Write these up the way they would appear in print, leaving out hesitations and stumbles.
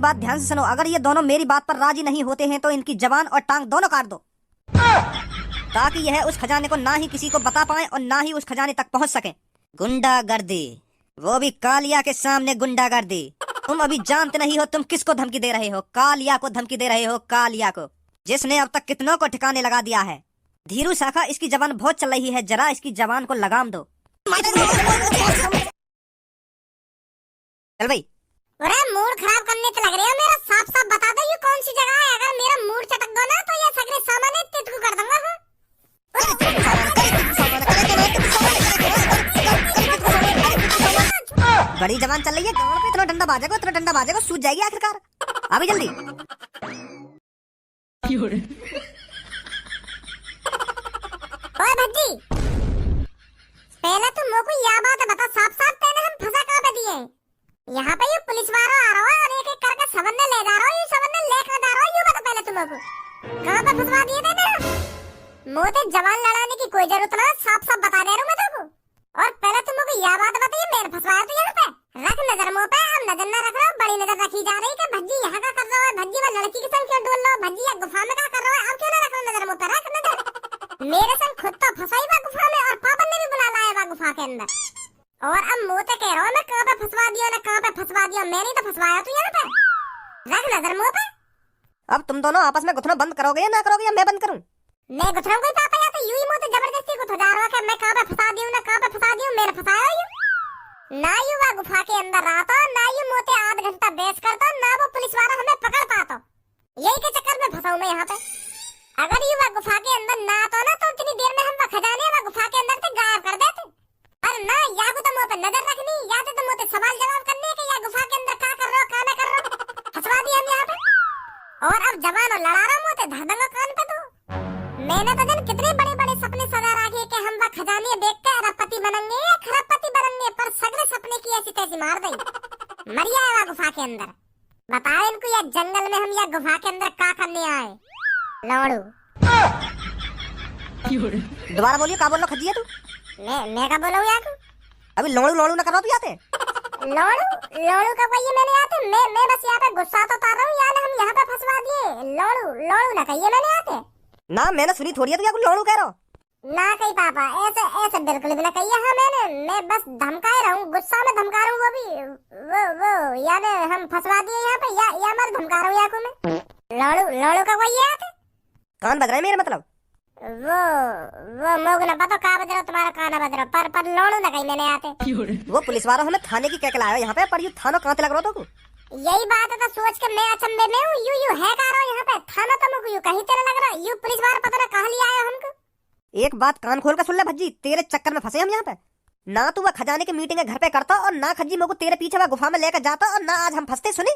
बात ध्यान से सुनो, अगर ये दोनों मेरी बात पर राजी नहीं होते हैं तो इनकी जबान और टांग दोनों काट दो, ताकि यह उस खजाने को ना ही किसी को बता पाए और ना ही उस खजाने तक पहुंच सके। गुंडागर्दी, वो भी कालिया के सामने गुंडागर्दी। तुम अभी जानते नहीं हो तुम किसको धमकी दे रहे हो। कालिया को धमकी दे रहे हो, कालिया को, जिसने अब तक कितनों को ठिकाने लगा दिया है। धीरू शाखा, इसकी जबान बहुत चल रही है, जरा इसकी जबान को लगाम दो। चल भाई। अरे मूड खराब करने तो लग रही है मेरा। साफ साफ बता दो ये कौन सी जगह है। अगर मेरा मूड चटक गया ना तो ये सगरे सामान तितकू कर दूंगा। बड़ी जबान चल रही है, गाँव पे इतना डंडा बाजेगा सूझ जाएगी आखिरकार। अभी जल्दी। ओए भज्जी, पहले तुम मोको यह बात बता साफ साफ, पहले हम फंसा कहाँ पे दिए? यहाँ पे ये पुलिस वाला आ रहा है और एक एक करके सबने ले जा रहा है, ये सबने लेकर जा रहा है। ये बता पहले तुम लोग कहाँ पे फंसवा दिए थे ना? मोटे जवान लड़ाने की कोई जरूरत ना, साफ साफ बता दे रहा हूँ मैं तुमको। और पहले तुम लोग यह बात बताइए, मैंने फंसवाया तो यहाँ पे। रख नजर मुँह पे, अब नजर न रख रहा, बड़ी नजर रखी जा रही है। भज्जी यहाँ का कर रहा है, भज्जी वो लड़की के संग क्यों डोल रहा है, भज्जी या गुफा में क्या कर रहा है, अब क्यों ना रख रहा नजर मुँह पे? रख नजर। मेरे संग खुद तो फंसाई हुआ गुफा में और पापा ने भी बुला लाया हुआ गुफा के अंदर। और अब मुँह से कह रहा हूँ मैं, कहाँ पे फंसवा दिया ना, कहाँ पे फंसवा दिया। मैंने तो फंसवाया तू यहाँ पे। रख नजर मुँह पे। अब तुम दोनों आपस में गुथना बंद करोगे या ना करोगे, या मैं बंद करूँ? मैं गुथरा कोई पापा, या तो यूं ही मुँह से जबरदस्ती गुथ जा रहा है। मैं कहाँ पे फंसा दी हूँ ना, कहाँ पे फंसा दी हूँ, मैंने फंसाया यूं ना। यूं वह गुफा के अंदर रहता ना, यूं मुँह से आध घंटा बहस करता ना, वो पुलिस वाला हमें पकड़ पाता। यही के चक्कर में फंसा हूँ मैं यहाँ पे। अगर यूं वह गुफा के अंदर ना आता ना तो इतनी देर में हम खजाने वह गुफा के अंदर से गायब कर देते। और ना, या को तो मुँह पे नजर रखनी, या तो मुँह पे सवाल जवाब करने के, या गुफा के अंदर क्या कर रहे हो, क्या ना कर रहे हो, फंसवा दिया हम यहाँ पे। और अब जवान और लड़ा रहा हूँ, मुँह से धर दूंगा कान पे। तो मैंने तो जन कितने बड़े बड़े सपने सजा रखे कि हम वह खजाने देख के अरबपति बनेंगे, खरबपति बनेंगे, पर सगले सपने की ऐसी तैसी मार गई। मरिया है वह गुफा के अंदर। बताए इनको या जंगल में हम या गुफा के अंदर क्या करने आए? लौड़ू। दोबारा बोलिए, क्या बोल रहा खजिए तू? मैं क्या बोला हूँ यार? अभी लोड़ू लोड़ू ना करो, तू आते लोड़ू लोड़ू का कोई मैंने आते। मैं बस यहाँ पे गुस्सा तो उतार रहा हूँ यार, हम यहाँ पे फंसवा दिए। लोड़ू लोड़ू ना कहिए मैंने आते ना, मैंने सुनी थोड़ी है तो क्या लोड़ू कह रहा हो ना। कहीं पापा ऐसे ऐसे बिल्कुल भी ना कहिए। हाँ मैं बस धमका रहा हूँ, गुस्सा में धमका रहा हूँ। वो भी वो यार हम फंसवा दिए यहाँ पे, या मत धमका रहा हूँ यार को मैं। लोड़ू का कोई आते? कान बज रहा है मेरे, मतलब वो मोग ना पता कहाँ बज रहा तुम्हारा, कान बज रहा, पर लोड़ू ना कहीं मैंने आते। वो पुलिस वाला हमें थाने की क्या लाया यहाँ पे, पर यू थाना कहाँ लग रहा था? यही बात है तो सोच के मैं अचंभे में हूँ। यू है कह रहा हूँ यहाँ पे थाना, तो मुझे यू कहीं तेरा लग रहा। यू पुलिस वाला पता ना कहाँ ले आया हमको। एक बात कान खोल कर सुन ले भज्जी, तेरे चक्कर में फंसे हम यहाँ पे। ना तू वह खजाने की मीटिंग घर पे करता, और ना खज्जी मेरे को तेरे पीछे वह गुफा में लेकर जाता, और ना आज हम फंसते। सुनी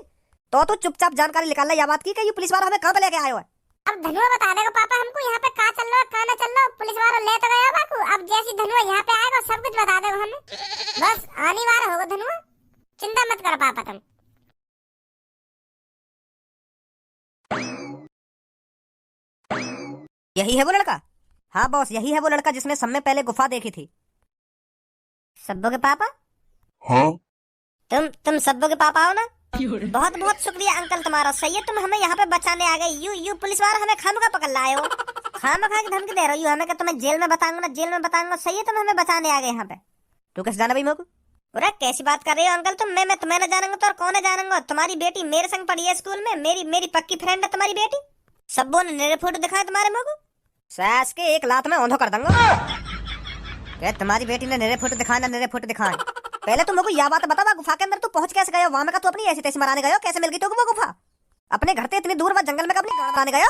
तो तू चुपचाप जानकारी निकाल ले, यह बात की कि ये पुलिस वाला हमें कहाँ पे लेके आया है। अब धनुआ बता देगा पापा हमको यहाँ पे कहाँ चल रहा है, कहाँ ना चल रहा। पुलिस वाला ले तो गया बाकू, अब जैसी धनुआ यहाँ पे आएगा सब कुछ बता देगा हमें। बस आने वाला होगा धनुआ, चिंता मत करो पापा तुम। यही है वो लड़का? हाँ बॉस, यही है वो लड़का जिसने सब में पहले गुफा देखी थी। सब्बो के पापा? हाँ तुम सब्बो के पापा हो ना? बहुत बहुत शुक्रिया अंकल तुम्हारा, सही है तुम हमें यहाँ पे बचाने आ गए। यू पुलिस वाला हमें खामखा पकड़ लाए हो, खामखा की धमकी दे रहे हो हमें कि तुम्हें जेल में बताऊंगा ना, जेल में बताऊंगा। सही है तुम हमें बचाने आ गए यहाँ पे। तू कैसे जाना भाई मेरे को? अरे कैसी बात कर रही हो अंकल तुम? मैं तुम्हें न जानूंगा तो और कौन है जानूंगा? तुम्हारी बेटी मेरे संग पढ़ी है स्कूल में, मेरी पक्की फ्रेंड है तुम्हारी बेटी। सब्बो ने मेरे फोटो दिखाया तुम्हारे मेरे को, सास के एक लात में औंधो कर दूंगा। तुम्हारी बेटी ने मेरे फोटो दिखाया ना, मेरे फोटो दिखाए। पहले तुम मेरे को यह बात बता, गुफा के अंदर तू पहुंच कैसे गया? वहां में का तू अपनी ऐसी तैसी मराने गया? कैसे मिल गई तो वो गुफा? अपने घर से इतनी दूर, वह जंगल में अपनी गाड़ बनाने गया?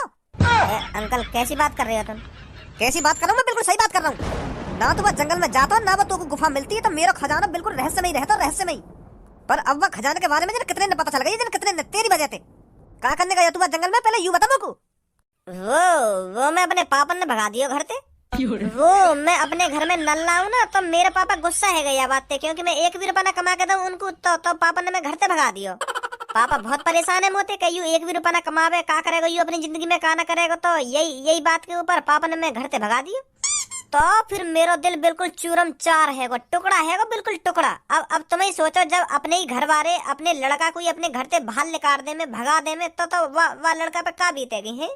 अंकल कैसी बात कर रहे हो तुम? कैसी बात कर रहा हूँ मैं? बिल्कुल सही बात कर रहा हूँ। ना तो वह जंगल में जाता ना वो तो गुफा मिलती है, तो मेरा खजाना बिल्कुल रहस्यमय रहता, रहस्यमय। पर अब वह खजाने के बारे में कितने ने पता चल गई, कितने ने तेरी वजह से। क्या करने गया तू वह जंगल में? पहले यूं बता मेरे को। वो मैं अपने पापा ने भगा दिया घर से। वो मैं अपने घर में नल लाऊं ना तो मेरे पापा गुस्सा है गया बात पे, क्योंकि मैं एक भी रुपया ना कमा के दूं उनको, तो पापा ने मैं घर से भगा दियो। पापा बहुत परेशान है मोते, कहीं एक भी रुपया ना कमावे, का करेगा यू अपनी जिंदगी में, का ना करेगा। तो यही बात के ऊपर पापा ने मैं घर से भगा दियो। तो फिर मेरा दिल बिल्कुल चूरम चार है वो, टुकड़ा है वो, बिल्कुल टुकड़ा। अब तुम ही सोचो, जब अपने ही घर वाले अपने लड़का को ही अपने घर से बाहर निकाल दे में, भगा दे में, तो वाह लड़का पे का बीतेगी है।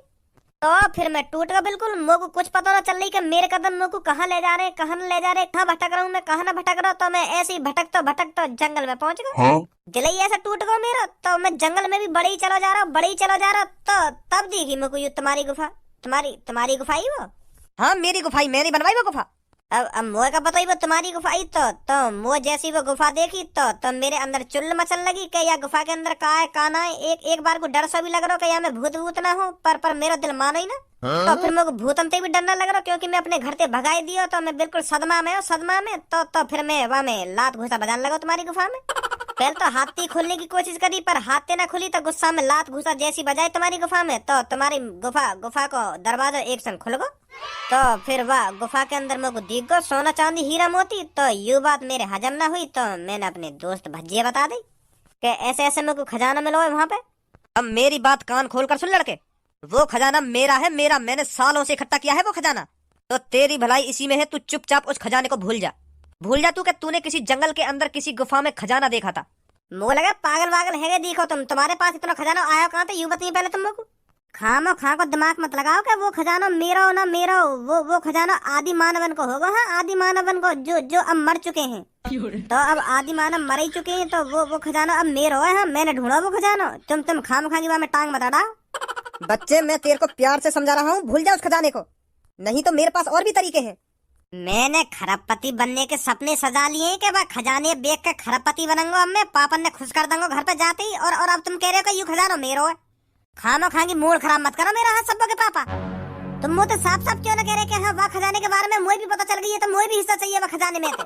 तो फिर मैं टूट गया बिल्कुल। मोको कुछ पता ना चल रही कि मेरे कदम मोको कहाँ ले जा रहे हैं, कहाँ ले जा रहे हैं, कहाँ भटक रहा हूँ मैं, कहाँ ना भटक रहा हूँ। तो मैं ऐसे ही भटक तो जंगल में पहुंच गया। हाँ? दिल ही ऐसा टूट गया मेरा। तो मैं जंगल में भी बड़े ही चला जा रहा हूँ, बड़े ही चला जा रहा हूँ। तो तब देखी मेको ये तुम्हारी गुफा। तुम्हारी गुफा ही वो। हाँ मेरी गुफा ही, मैंने बनवाई वो गुफा। अब मोए का पता ही वो तुम्हारी गुफा ही। तो मोए जैसी वो गुफा देखी तो मेरे अंदर चुल्ल मचल लगी कि या गुफा के अंदर का है का ना है। एक बार को डर सा भी लग रहा कि या मैं भूत ना हो, पर मेरा दिल मानो ही ना। तो फिर मेरे को भूतन से भी डरना लग रहा, क्योंकि मैं अपने घर से भगाई दिया। तो मैं बिल्कुल सदमा में। तो फिर मैं वहाँ में लात घुसा बजाने लगा तुम्हारी गुफा में। पहले तो हाथी खोलने की कोशिश करी, पर हाथे ना खुली। तो गुस्सा में लात घुसा जैसी बजाई तुम्हारी गुफा में, तो तुम्हारी गुफा को दरवाजा एक संग खुल गो। तो फिर वह गुफा के अंदर मेरे को दिख गो सोना चांदी हीरा मोती। तो यू बात मेरे हजम ना हुई। तो मैंने अपने दोस्त भज्जिया बता दी कि ऐसे मेरे को खजाना मिला है वहाँ पे। अब मेरी बात कान खोल कर सुन लड़के, वो खजाना मेरा है, मेरा। मैंने सालों से इकट्ठा किया है वो खजाना। तो तेरी भलाई इसी में है, तू चुपचाप उस खजाने को भूल जा तू कि तूने किसी जंगल के अंदर किसी गुफा में खजाना देखा था। मुझे लगा पागल वागल है देखो तुम्हारे पास इतना खजाना आया कहाँ था, यूं बताइए पहले तुम लोग। खा को दिमाग मत लगाओ कि वो खजाना मेरा हो ना मेरा हो। वो खजाना आदि मानवन को होगा। हाँ, आदि मानवन को, जो अब मर चुके हैं। तो अब आदि मानव मर ही चुके हैं, तो वो खजाना अब मेरा है। हाँ, मैंने ढूंढा वो खजाना। तुम खाम खागी वहाँ में टांग मत अड़ाओ। बच्चे, मैं तेरे को प्यार से समझा रहा हूँ, भूल जा उस खजाने को, नहीं तो मेरे पास और भी तरीके हैं। मैंने खरबपति बनने के सपने सजा लिए कि वह खजाने बेच के खरबपति बनूंगा। अब मैं पापन ने खुश कर दूंगा घर पे जाते ही। और अब तुम कह रहे हो कि यू खजाना मेरो है। खामो खांगी मूड खराब मत करो मेरा। हाँ सब के पापा, तुम मुझे साफ क्यों ना कह रहे कि हाँ वह खजाने के बारे में मुझे भी पता चल गई है, तो मुझे भी हिस्सा चाहिए वह खजाने में थे।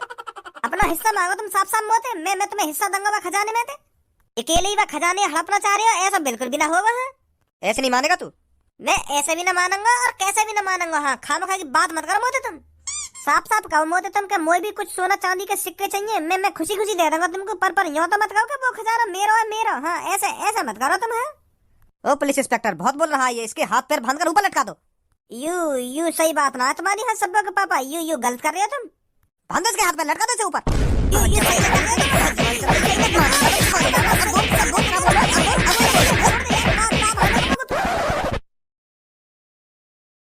अपना हिस्सा मांगो तुम साफ मोते। मैं तुम्हें हिस्सा दूंगा वह खजाने में थे। अकेले ही वह खजाने हड़पना चाह रहे हो, ऐसा बिल्कुल भी ना होगा। हाँ, ऐसे नहीं मानेगा तू। मैं ऐसे भी ना मानूंगा और कैसे भी ना मानूंगा। हाँ, खामो खा की बात मत करो मोते तुम। साफ कहो मोते तुम के मुझे भी कुछ सोना चांदी के सिक्के चाहिए। मैं खुशी दे दूंगा तुमको, पर यूं तो मत कहो कि वो खजाना मेरो है मेरो। हाँ, ऐसे मत करो तुम। है ओ पुलिस इंस्पेक्टर बहुत बोल रहा है ये, इसके हाथ पैर बांध कर ऊपर लटका दो। यू सही बात ना है तुम्हारी। हाँ सब के पापा, यू गलत कर रहे हो तुम। बांध इसके हाथ पैर, लटका दो इसे ऊपर।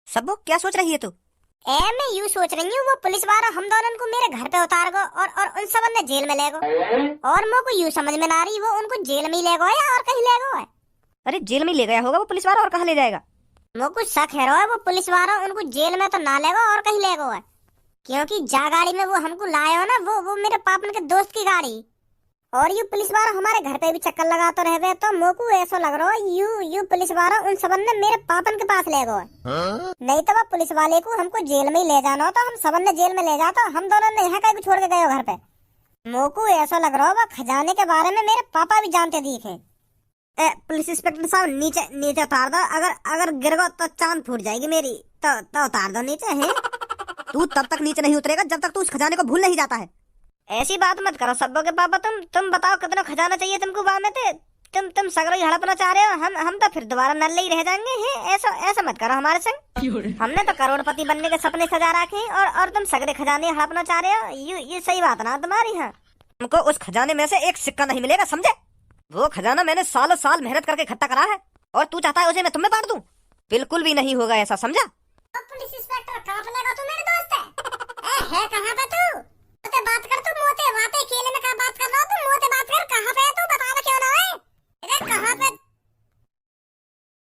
सबो क्या सोच रही है तू? मैं यूं सोच रही हूँ वो पुलिस वाला हम दोनों को मेरे घर पे उतार गो और उन सब ने जेल में ले गो। और मेरे को यूं समझ में ना रही वो उनको जेल में ही ले गो या और कहीं ले गो है। अरे जेल में ही ले गया होगा वो पुलिस वाला, और कहाँ ले जाएगा? मेरे को शक है वो पुलिस वाला उनको जेल में तो ना ले गो और कहीं ले गो है, क्योंकि जा गाड़ी में वो हमको लाए हो ना, वो मेरे पापन के दोस्त की गाड़ी। और यू पुलिस वाला हमारे घर पे भी चक्कर लगाते रह गए। तो मोको ऐसा लग रहा है यू पुलिस वाला उन सबन ने मेरे पापन के पास ले गए। नहीं तो वो पुलिस वाले को हमको जेल में ही ले जाना हो, तो हम सबन ने जेल में ले जाता, हम दोनों ने यहाँ कहीं छोड़ के गए घर पे। मोको ऐसा लग रहा है खजाने के बारे में मेरे पापा भी जानते दिखे। पुलिस इंस्पेक्टर साहब नीचे उतार दो। अगर गिर गो तो चांद फूट जाएगी मेरी। तो उतार दो नीचे। है तू तब तक नीचे नहीं उतरेगा जब तक तू उस खजाने को भूल नहीं जाता है। ऐसी बात मत करो सब्बो के पापा। तुम बताओ कितना खजाना चाहिए तुमको वहाँ में थे। तुम सगरो ही हड़पना चाह रहे हो। हम तो फिर दोबारा नल्ले ही रह जाएंगे। हैं ऐसा मत करो हमारे संग। हमने तो करोड़पति बनने के सपने सजा रखे हैं और तुम सगरे खजाने हड़पना चाह रहे हो। ये सही बात ना तुम्हारी। हाँ, हमको उस खजाने में से एक सिक्का नहीं मिलेगा, समझे? वो खजाना मैंने सालों साल मेहनत करके इकट्ठा करा है, और तू चाहता है उसे मैं तुम्हें बांट दूं? बिल्कुल भी नहीं होगा ऐसा, समझा? पुलिस इंस्पेक्टर कहाँ पे लगा? तू मेरे दोस्त है कहाँ पे तू? मोते बात कर तू। मोते वाते अकेले में कहाँ बात कर रहा तू? मोते बात कर, कहाँ पे है तू? बता ना क्यों ना है? इधर कहाँ पे?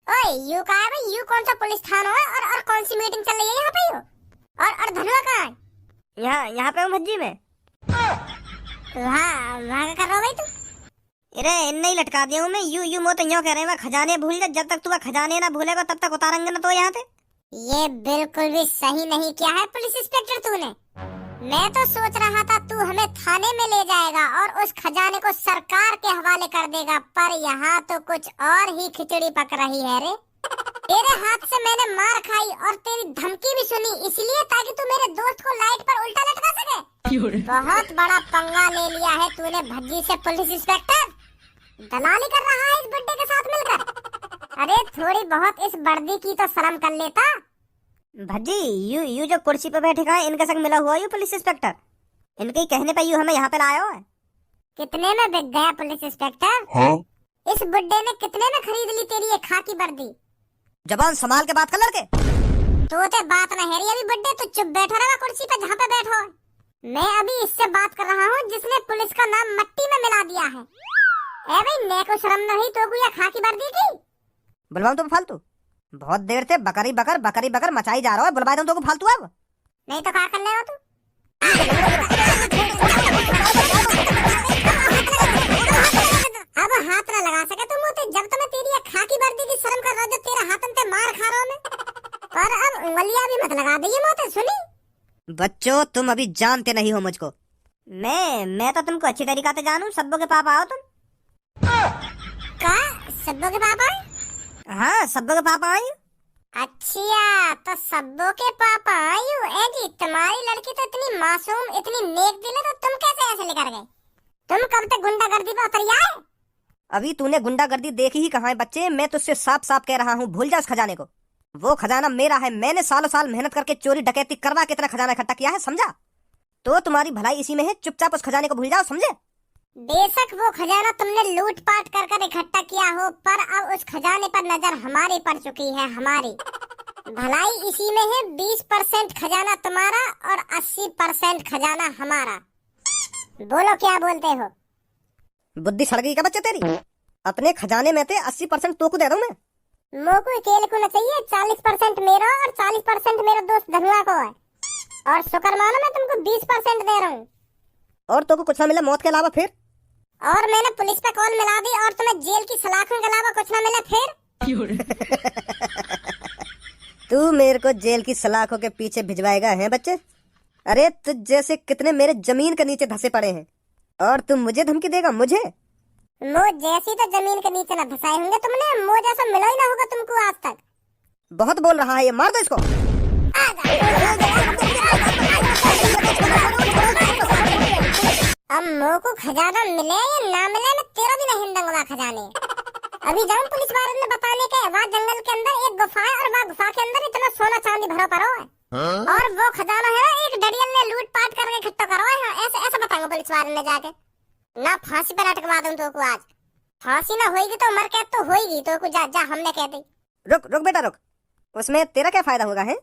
ओए यू कहाँ है भाई? यू कौन सा पुलिस थाना है और कौन सी मीटिंग चल रही है यहाँ पे? यू और धनुआ कहाँ है? यहाँ पे हूँ भज्जी में। वहाँ क्या कर रहा भाई तू? अरे नहीं लटका दिया हूँ मैं। यू मोते यूं कह रहे हैं खजाने भूल जा। जब तक तू खजाने ना भूलेगा तब तक उतारेंगे ना तो यहाँ से। ये बिल्कुल भी सही नहीं किया है पुलिस इंस्पेक्टर तूने। मैं तो सोच रहा था तू हमें थाने में ले जाएगा और उस खजाने को सरकार के हवाले कर देगा, पर यहाँ तो कुछ और ही खिचड़ी पक रही है रे। तेरे हाथ से मैंने मार खाई और तेरी धमकी भी सुनी, इसलिए ताकि तू मेरे दोस्त को लाइट पर उल्टा लटका सके। बहुत बड़ा पंगा ले लिया है तूने भज्जी से पुलिस इंस्पेक्टर। दलाली कर रहा है इस बुड्ढे के साथ मिलकर। अरे थोड़ी बहुत इस वर्दी की तो शर्म कर लेता। भज्जी, यू जो कुर्सी पे बैठे हैं इनके संग मिला हुआ यू पुलिस इंस्पेक्टर। इनके ही कहने पे यू हमें यहाँ पे लाया है। कितने में बिक गया पुलिस इंस्पेक्टर? हाँ? इस बुड्ढे ने कितने में खरीद ली तेरी ये खाकी वर्दी? जबान संभाल के बात कर लड़के। तोते बात न है अभी बुड्ढे, तू चुप बैठा रहेगा कुर्सी पे जहाँ पे बैठो है। मैं अभी इससे बात कर रहा हूँ जिसने पुलिस का नाम मट्टी में मिला दिया है। ए भाई, नेको शर्म नहीं तो को ये खाकी वर्दी की? बुलवाऊं तो फालतू? बहुत देर से बकरी बकर मचाई जा रहा है, बुलवा दूं तो फालतू अब? नहीं तो क्या कर ले हो तू? अब हाथ ना लगा सके तुम मुझे, जब तो मैं तेरी ये खाकी वर्दी की शर्म कर रहा हूं, जब तेरा हाथन पे मार खा रहा हूं मैं। पर अब उंगलियां भी मत लगा दे मोते, सुनी? बच्चों, तुम अभी जानते नहीं हो मुझको। मैं तो तुमको अच्छी तरीका से जानू। सब्बो के पापा हो तुम? का सब्बो के पापा? हाँ, सब्बो के पापा आई। अच्छा, तो सब्बो के पापा आयु। ए जी, तुम्हारी लड़की तो इतनी मासूम, इतनी नेक दिल है, तो तुम कैसे ऐसे लेकर गए? तुम कब तक गुंडागर्दी पे उतर आए? अभी तूने गुंडागर्दी देखी ही कहाँ है बच्चे। मैं तुझसे साफ साफ कह रहा हूँ, भूल जा उस खजाने को। वो खजाना मेरा है। मैंने सालों साल मेहनत करके चोरी डकैती करवा के इतना खजाना इकट्ठा किया है, समझा? तो तुम्हारी भलाई इसी में है। चुपचाप उस खजाने को भूल जाओ, समझे? बेशक वो खजाना तुमने लूट पाट कर कर इकट्ठा किया हो, पर अब उस खजाने पर नजर हमारी पड़ चुकी है, हमारी। भलाई इसी में है। 20% खजाना तुम्हारा और 80% खजाना हमारा। बोलो क्या बोलते हो? बुद्धि सड़ गई क्या बच्चे तेरी? अपने खजाने में से 80% तो को दे दूं मैं। मोको अकेले को न चाहिए। 40% मेरा और 40% मेरे दोस्त धनुआ को है। और शुक्र मानो मैं तुमको 20% दे रहा हूँ। और तो को कुछ ना मिला मौत के अलावा फिर? और मैंने पुलिस पे कॉल मिला दी और तुम्हें जेल की सलाखों के अलावा कुछ ना मिला फिर? तू मेरे को जेल की सलाखों के पीछे भिजवाएगा है बच्चे? अरे तुझ जैसे कितने मेरे जमीन के नीचे धसे पड़े हैं, और तुम मुझे धमकी देगा? मुझे? मुझ जैसी तो जमीन के नीचे न धसाए होंगे तुमने। मुझ जैसा मिला ही ना होगा तुमको आज तक। बहुत बोल रहा है ये, मार दो इसको। अब मोको खजाना मिले या ना मिले, मैं तेरा भी नहीं हिंदूंगा खजाने। अभी जाऊं पुलिस वाले ने बताने के, वहाँ जंगल के अंदर एक गुफा है और वहाँ गुफा के अंदर इतना सोना चांदी भरो पड़ो है। और वो खजाना है एक डडियल ने लूट पाट करके इकट्ठा करो है। ऐसे ऐसे बताऊंगा पुलिस वाले ने जाके। ना फांसी पर लटकवा दूं तो को आज। फांसी ना होगी तो मर के तो होगी तो को, जा जा हमने कह दी। रुक रुक बेटा रुक। उसमें तेरा क्या फायदा होगा है?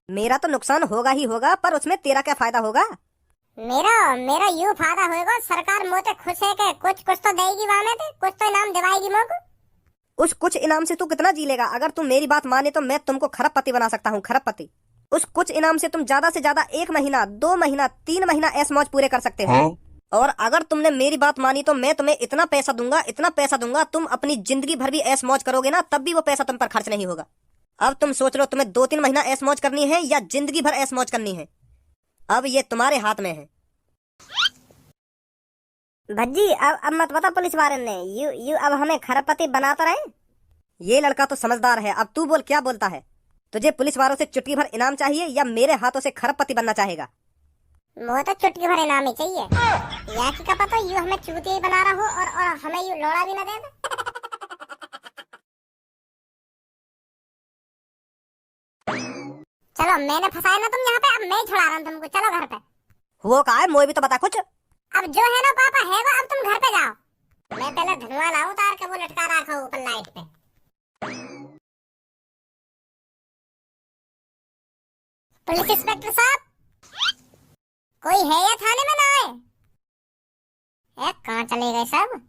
मेरा तो नुकसान होगा ही होगा, पर उसमें तेरा क्या फायदा होगा? मेरा मेरा यूं फायदा होगा, सरकार मोते खुश है के कुछ कुछ तो देगी वहाँ में, कुछ तो इनाम दिवाएगी मोको। उस कुछ इनाम से तू कितना जी लेगा? अगर तुम मेरी बात माने तो मैं तुमको खरबपति बना सकता हूँ, खरबपति। उस कुछ इनाम से तुम ज्यादा से ज्यादा 1 महीना, 2 महीना, 3 महीना ऐश मौज पूरे कर सकते हो। हाँ? और अगर तुमने मेरी बात मानी तो मैं तुम्हें इतना पैसा दूंगा, इतना पैसा दूंगा, तुम अपनी जिंदगी भर भी ऐश मौज करोगे ना, तब भी वो पैसा तुम पर खर्च नहीं होगा। अब तुम सोच लो, तुम्हें 2-3 महीना ऐश मौज करनी है या जिंदगी भर ऐश मौज करनी है? अब ये तुम्हारे हाथ में है। भज्जी, अब मत बता पुलिस वाले ने यू अब हमें खरबपति बना तो रहे। ये लड़का तो समझदार है। अब तू बोल, क्या बोलता है? तुझे पुलिस वालों से चुटकी भर इनाम चाहिए या मेरे हाथों से खरबपति बनना चाहेगा? वो तो चुटकी भर इनाम ही चाहिए। या कि क्या पता यू हमें चूतिया ही बना रहा हो और हमें यू लोड़ा भी ना दे दे। चलो, मैंने फंसाया ना तुम यहाँ पे, अब मैं ही छुड़ा रहा हूँ तुमको। चलो घर पे। वो कहा है? मोए भी तो बता कुछ। अब जो है ना पापा है वो, अब तुम घर पे जाओ। मैं पहले धुआं लाऊं उतार के, वो लटका रखा हूँ ऊपर लाइट पे। पुलिस इंस्पेक्टर साहब, कोई है या थाने में ना आए? कहाँ चले गए सब?